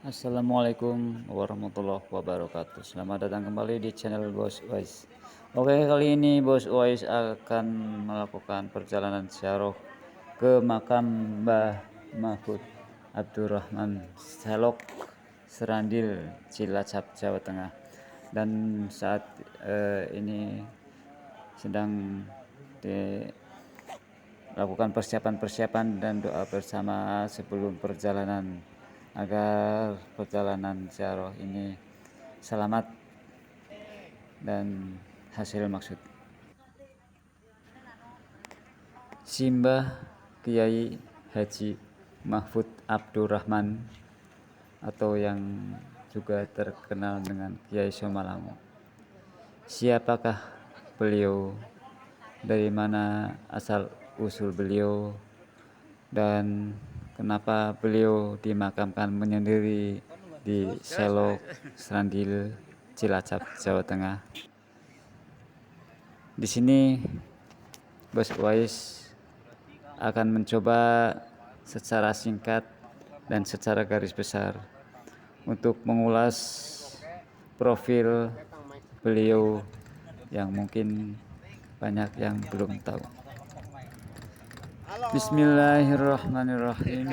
Assalamualaikum warahmatullahi wabarakatuh. Selamat datang kembali di channel Bos Wais. Oke, kali ini Bos Wais akan melakukan perjalanan ziarah ke makam Mbah Mahfud Abdurrahman Salok Serandil, Cilacap, Jawa Tengah. Dan saat ini sedang dilakukan persiapan-persiapan dan doa bersama sebelum perjalanan, agar perjalanan ziarah ini selamat dan hasil maksud. Simbah Kiai Haji Mahfud Abdurrahman atau yang juga terkenal dengan Kiai Somalango. Siapakah beliau? Dari mana asal usul beliau? Dan kenapa beliau dimakamkan menyendiri di Selok Serandil, Cilacap, Jawa Tengah? Di sini Bos Wais akan mencoba secara singkat dan secara garis besar untuk mengulas profil beliau yang mungkin banyak yang belum tahu. Bismillahirrahmanirrahim.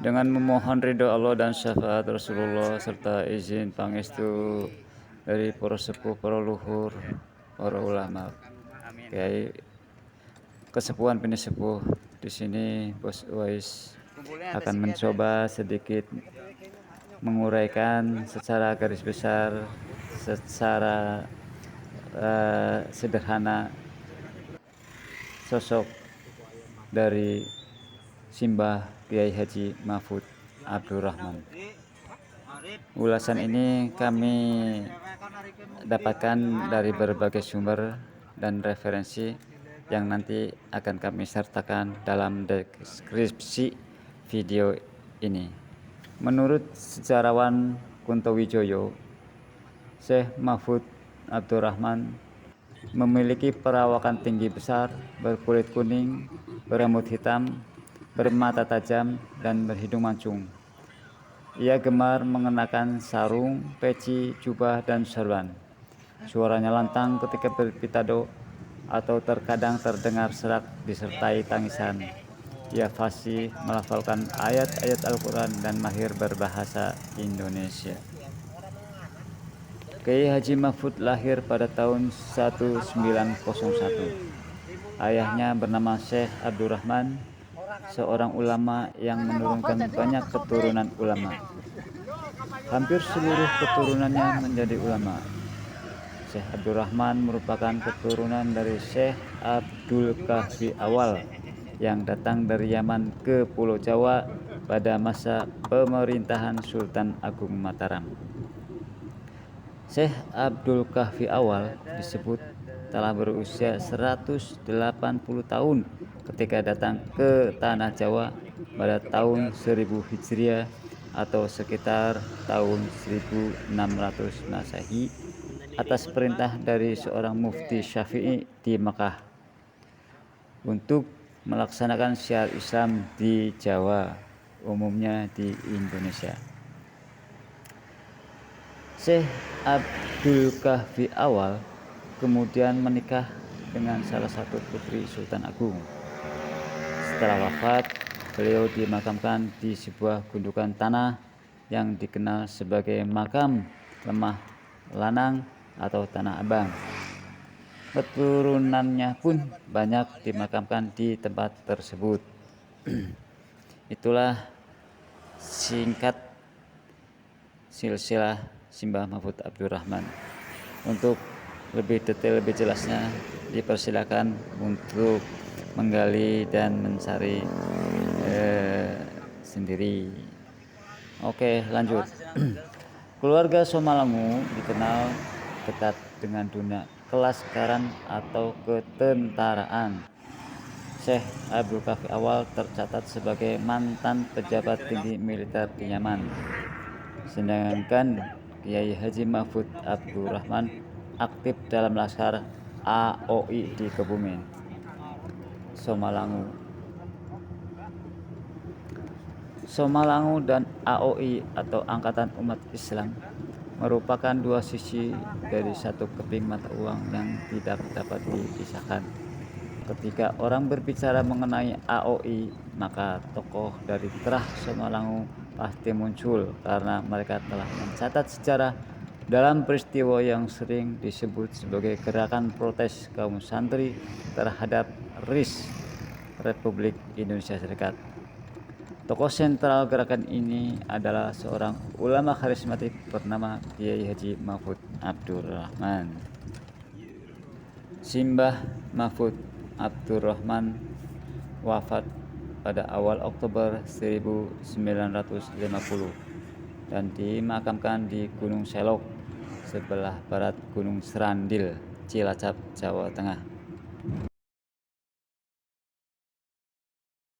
Dengan memohon ridho Allah dan syafaat Rasulullah serta izin pangestu dari para sepuh, para luhur, para ulama, kiai, kesepuhan pinisepuh, di sini Bos Wais akan mencoba sedikit menguraikan secara garis besar, secara sederhana sosok dari Simbah Kiai Haji Mahfud Abdurrahman. Ulasan ini kami dapatkan dari berbagai sumber dan referensi yang nanti akan kami sertakan dalam deskripsi video ini. Menurut sejarawan Kunto Wijoyo, Syekh Mahfud Abdurrahman memiliki perawakan tinggi besar, berkulit kuning, berambut hitam, bermata tajam, dan berhidung mancung. Ia gemar mengenakan sarung, peci, jubah, dan sarban. Suaranya lantang ketika berpitado atau terkadang terdengar serak disertai tangisan. Ia fasih melafalkan ayat-ayat Al-Quran dan mahir berbahasa Indonesia. Kiai Haji Mahfud lahir pada tahun 1901. Ayahnya bernama Syekh Abdurrahman, seorang ulama yang menurunkan banyak keturunan ulama. Hampir seluruh keturunannya menjadi ulama. Syekh Abdurrahman merupakan keturunan dari Syekh Abdul Kahfi Awal yang datang dari Yaman ke Pulau Jawa pada masa pemerintahan Sultan Agung Mataram. Syekh Abdul Kahfi Awal disebut telah berusia 180 tahun ketika datang ke tanah Jawa pada tahun 1000 Hijriah atau sekitar tahun 1600 Masehi atas perintah dari seorang mufti Syafi'i di Mekah untuk melaksanakan syiar Islam di Jawa, umumnya di Indonesia. Syekh Abdul Kahfi Awal kemudian menikah dengan salah satu putri Sultan Agung. Setelah wafat, beliau dimakamkan di sebuah gundukan tanah yang dikenal sebagai makam Lemah Lanang atau Tanah Abang. Keturunannya pun banyak dimakamkan di tempat tersebut. Itulah singkat silsilah Simbah Mahfud Abdurrahman. Untuk lebih detail, lebih jelasnya, dipersilakan untuk menggali dan mencari sendiri. Oke, lanjut. Keluarga Somalango dikenal dekat dengan dunia kelaskaran atau ketentaraan. Syekh Abdul Kahfi Awal tercatat sebagai mantan pejabat tinggi militer di Yaman. Sedangkan Kiai Haji Mahfud Abdurrahman aktif dalam Laskar AOI di Kebumen, Somalango. Somalango dan AOI atau Angkatan Umat Islam merupakan dua sisi dari satu keping mata uang yang tidak dapat dipisahkan. Ketika orang berbicara mengenai AOI, maka tokoh dari Terah Somalangu pasti muncul karena mereka telah mencatat sejarah dalam peristiwa yang sering disebut sebagai gerakan protes kaum santri terhadap RIS Republik Indonesia Serikat. Tokoh sentral gerakan ini adalah seorang ulama karismatik bernama Kiai Haji Mahfud Abdurrahman. Simbah Mahfud Abdurrahman wafat pada awal Oktober 1950 dan dimakamkan di Gunung Selok, sebelah barat Gunung Serandil, Cilacap, Jawa Tengah.